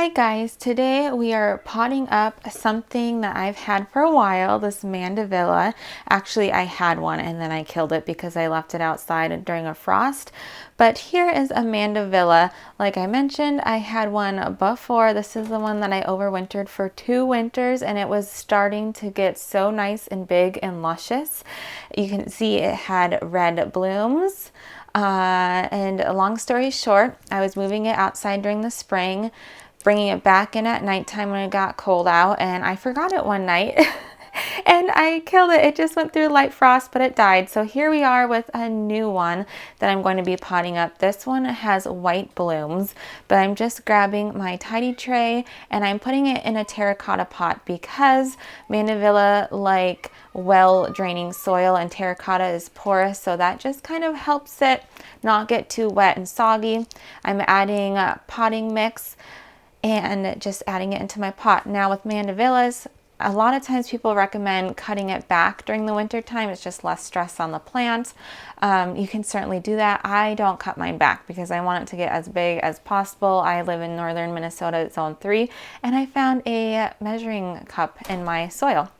Hi guys, today we are potting up something that I've had for a while, this Mandevilla. Actually, I had one and then I killed it because I left it outside during a frost. But here is a Mandevilla. Like I mentioned, I had one before. This is the one that I overwintered for 2 winters, and it was starting to get so nice and big and luscious. You can see it had red blooms. And long story short, I was moving it outside during the spring, bringing it back in at nighttime when it got cold out, and I forgot it one night and I killed it. It just went through light frost, but it died. So here we are with a new one that I'm going to be potting up. This one has white blooms, but I'm just grabbing my tidy tray and I'm putting it in a terracotta pot because Mandevilla like well draining soil and terracotta is porous, so that just kind of helps it not get too wet and soggy. I'm adding potting mix and just adding it into my pot. Now with Mandevillas, a lot of times people recommend cutting it back during the winter time. It's just less stress on the plant. You can certainly do that. I don't cut mine back because I want it to get as big as possible. I live in northern Minnesota, zone 3, and I found a measuring cup in my soil.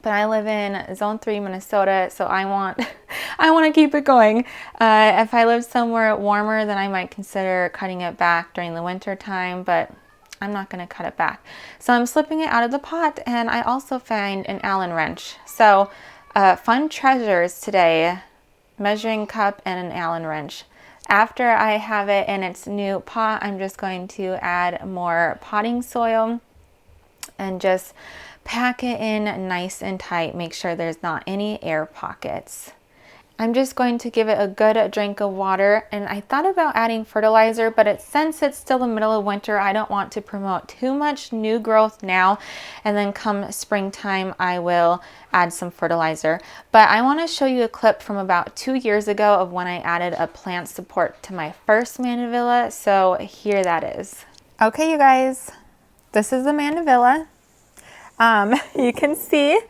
But I live in zone 3 Minnesota, so I want to keep it going. If I live somewhere warmer, then I might consider cutting it back during the winter time, but I'm not going to cut it back. So I'm slipping it out of the pot, and I also find an Allen wrench. So fun treasures today, measuring cup and an Allen wrench. After I have it in its new pot, I'm just going to add more potting soil and just pack it in nice and tight. Make sure there's not any air pockets. I'm just going to give it a good drink of water, and I thought about adding fertilizer, but since it's still the middle of winter, I don't want to promote too much new growth now, and then come springtime I will add some fertilizer. But I want to show you a clip from about 2 years ago of when I added a plant support to my first Mandevilla, so here that is. Okay you guys, this is the Mandevilla. You can see,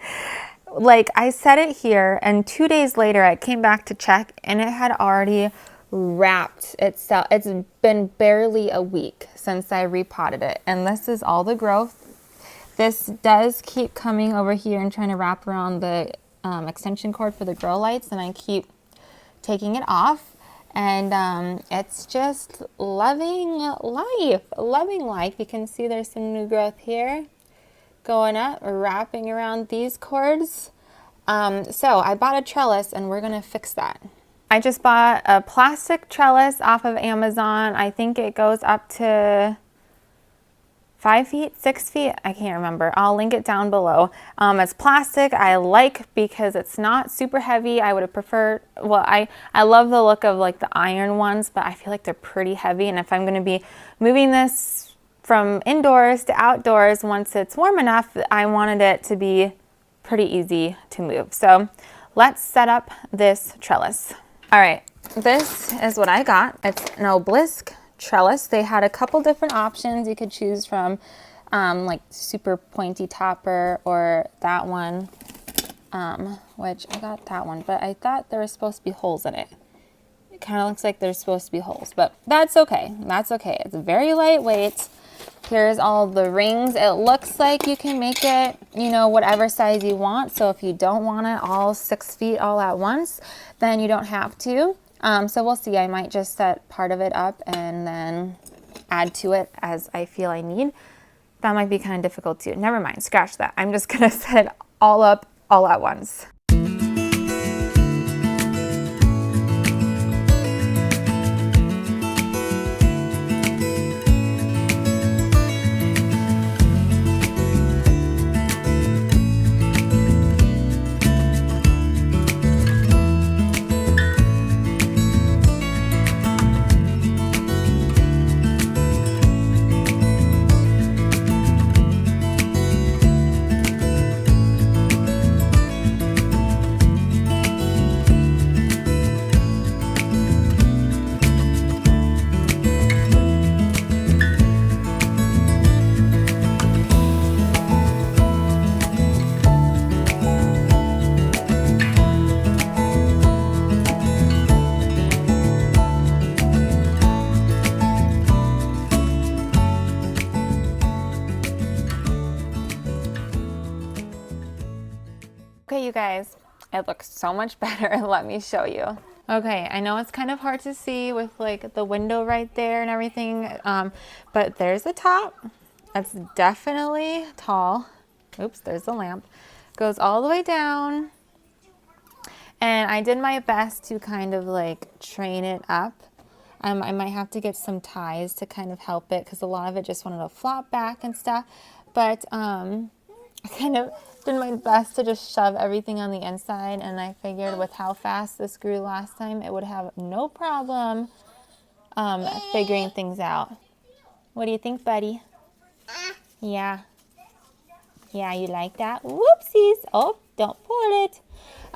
like I set it here, and 2 days later I came back to check and it had already wrapped itself. It's been barely a week since I repotted it, and this is all the growth. This does keep coming over here and trying to wrap around the extension cord for the grow lights, and I keep taking it off, and it's just loving life. You can see there's some new growth here going up, wrapping around these cords. So I bought a trellis and we're gonna fix that. I just bought a plastic trellis off of Amazon. I think it goes up to 5 feet, 6 feet, I can't remember. I'll link it down below. It's plastic. I like because it's not super heavy. I would have preferred, well, I love the look of like the iron ones, but I feel like they're pretty heavy, and if I'm gonna be moving this from indoors to outdoors, once it's warm enough, I wanted it to be pretty easy to move. So let's set up this trellis. All right, this is what I got. It's an obelisk trellis. They had a couple different options you could choose from, like super pointy topper or that one, which I got that one, but I thought there were supposed to be holes in it. It kind of looks like there's supposed to be holes, but that's okay. That's okay. It's very lightweight. Here's all the rings. It looks like you can make it, you know, whatever size you want. So if you don't want it all 6 feet all at once, then you don't have to. So we'll see. I might just set part of it up and then add to it as I feel I need. That might be kind of difficult too. Never mind, scratch that. I'm just gonna set it all up all at once. Okay, you guys, it looks so much better. Let me show you. Okay, I know it's kind of hard to see with like the window right there and everything, but there's the top. That's definitely tall. Oops, there's the lamp. Goes all the way down. And I did my best to kind of like train it up. I might have to get some ties to kind of help it because a lot of it just wanted to flop back and stuff. But I kind of did my best to just shove everything on the inside, and I figured with how fast this grew last time, it would have no problem figuring things out. What do you think, buddy? Yeah. Yeah, you like that? Whoopsies. Oh, don't pull it.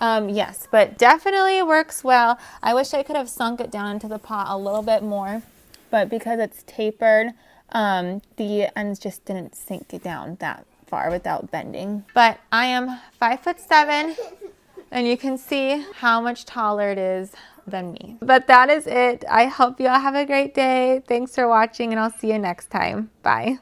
Yes, but definitely works well. I wish I could have sunk it down into the pot a little bit more, but because it's tapered, the ends just didn't sink it down that far without bending. But I am 5'7", and you can see how much taller it is than me. But that is it. I hope you all have a great day. Thanks for watching, and I'll see you next time. Bye.